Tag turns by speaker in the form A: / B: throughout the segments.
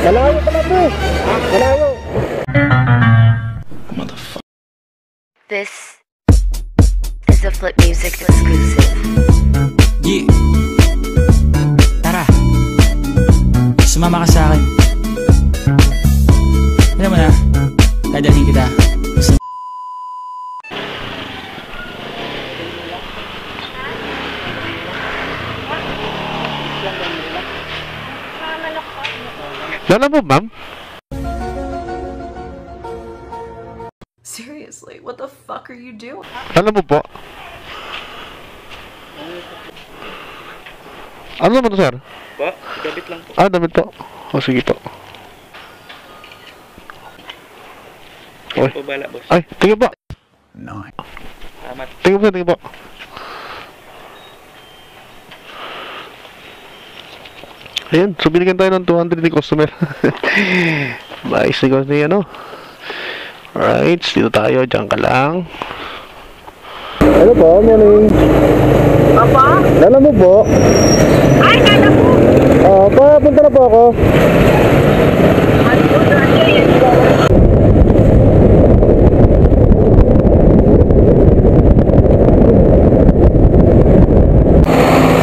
A: Malayo pala to eh. Malayo.
B: Motherfucker.
C: This is a Flip Music exclusive.
D: Yeah. Tara. Sumama ka sa akin. Alam mo na, dadalhin kita.
A: Lala mo, ma'am?
E: Seriously, what the fuck are you doing?
A: Lala mo po? Ano naman to, sir?
F: Pa, damit lang po.
A: Ah, damit po. O, sige po. Oy.
F: Po bala, boss.
A: Ay, tingin po.
D: No.
F: Salamat.
A: Tingin po, tingin po. Ayan, so binigyan tayo ng 200 ni customer. Bais ni customer yan, no? Alright, dito tayo, dyan ka lang. Ano po, morning.
G: Papa?
A: Lala mo po?
G: Ay, kala po.
A: Papunta na po ako.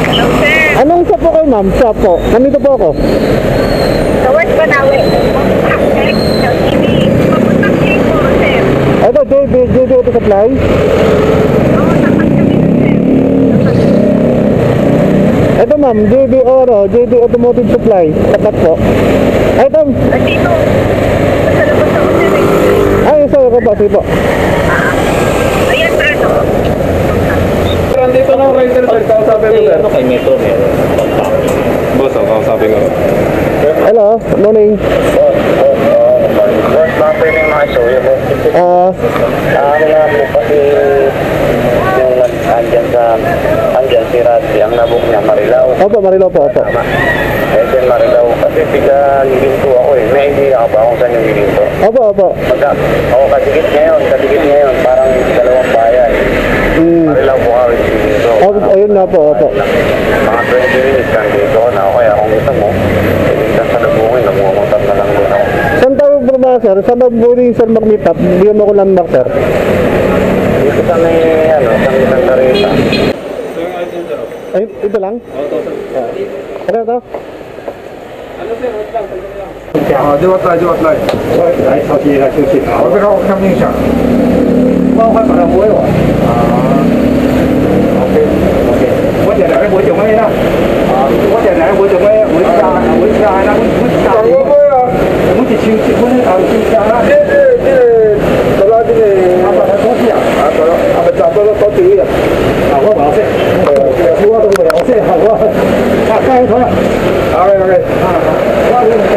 G: Hello, sir.
A: Anong shop po kayo, ma'am? Shop po. Nandito po ako.
G: Sa West Banawe. Sa TV. Papuntang Chico, sir.
A: Ito, JB Auto Supply.
G: Oo, tapat kami, sir.
A: Ito, ma'am, JB Automotive Supply. Tapat po. Ito.
G: Dito. Sa labas ako, sir.
A: Ay, sorry ko po. Sige po.
G: Ayan, sir, no?
F: Dito na rider, sir. Kausapin mo, sir. Ano kay Metro, meron. Boss, kausapin ko.
A: Hello, good morning.
H: Boss, baka pwede yung makisuyo, boss. Ano nga po kasi yung andyan si Radley, ang nabok niya, Marilao.
A: Opo, Marilao po, opo.
H: Tama. Kasi Marilao, kasi tiga Liginto ako eh. May idea ka ba kung saan yung Liginto?
A: Opo, opo.
H: Ako kadigit ngayon, parang dalawang bayan. Marilao po kawin si Liginto.
A: Ayun na po, opo.
H: Mga 20 minutes kang dito ko na, kaya kung gusto mo, minsan sa nabungin, namumuntan na lang doon ako.
A: Saan tayo ba, sir? Saan tayo buling, sir, mag-meet up? Bigyan mo ko lang, sir.
H: Dito sa may, sa may Santarita.
A: Ay, ito lang?
F: Oo, to, sir.
A: Ano ito?
F: Ano, sir? Wait lang, sandali lang.
I: 就我来，来超市来休息。我这个我看印象，我快把它买完。OK，我这来买做咩啦？我这来买做咩？买虾啦，我是青椒啦。这个阿爸他多啲啊，阿爸賺多啲啊。我話識，我都會我識，我雞腿啊。OK，我呢個。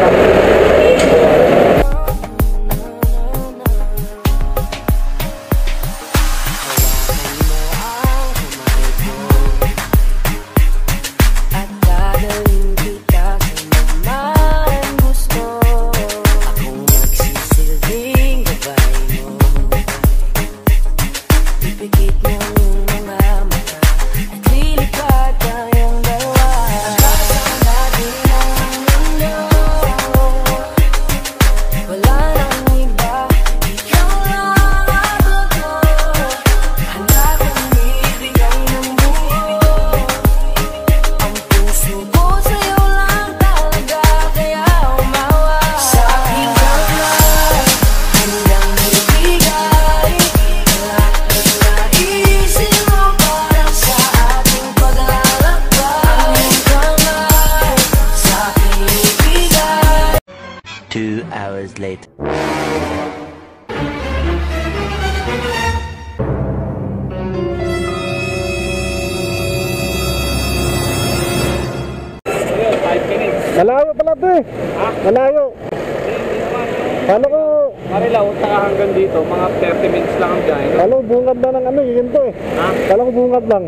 D: Hours later.
A: Malayo pala ito eh. Malayo. Kala ko...
F: Marilao, taka hanggang dito, mga 30 minutes lang ang biyahe.
A: Kala ko bungad lang ng yun to eh. Kala ko bungad lang.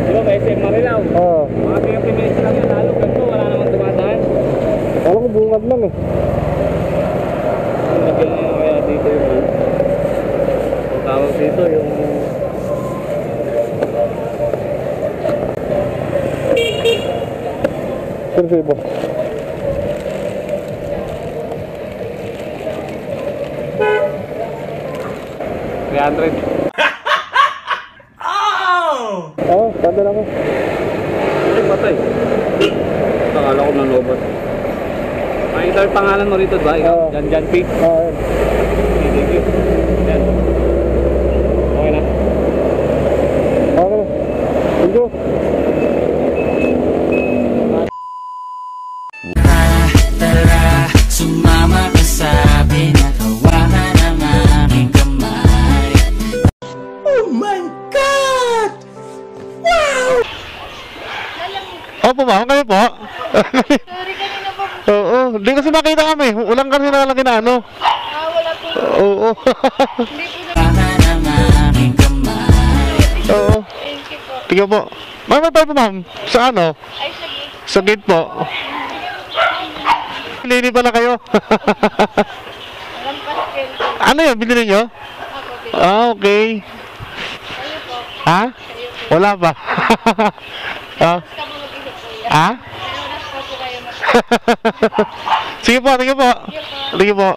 F: Di ba, SM Marilao?
A: Oo.
F: Mga 30 minutes lang yan, lalo ganito, wala namang dumadaan.
A: Kala ko bungad lang eh.
F: Lagyan nyo kaya dito yung tawag dito yung
A: Sir,
F: 300.
A: Oo, tanda lang ko.
F: Ay, patay. Nakala ko nanobot. Makikita yung pangalan mo rito ba? Ikaw? Jan P.
A: Oo, yun.
F: Thank you. Yan. Okay na.
A: Okay. Thank you.
D: Tara, sumama ka sa akin at hawakan ang aking kamay. Oh my God!
A: Opo ma'am, kayo po. Oo, hindi kasi nakita kami. Walang kasi nakalaki na ano.
G: Wala po.
A: Oo.
D: Hawakan ang aking kamay.
A: Oo.
G: Thank you po.
A: Tingnan po. Ma'am, tayo po ma'am. Sa ano?
G: Ay, sige.
A: Sa gate po. Lini pala kayo.
G: Walang pastel.
A: Ano yun? Binili nyo?
G: Ako, baby.
A: Ah, okay.
G: Kayo po.
A: Ha? Wala pa. Ah?
G: Basta mo mag-isip po yan.
A: Ha?
G: Pero nas po kayo mag-
A: Sige po, sige po. Sige po.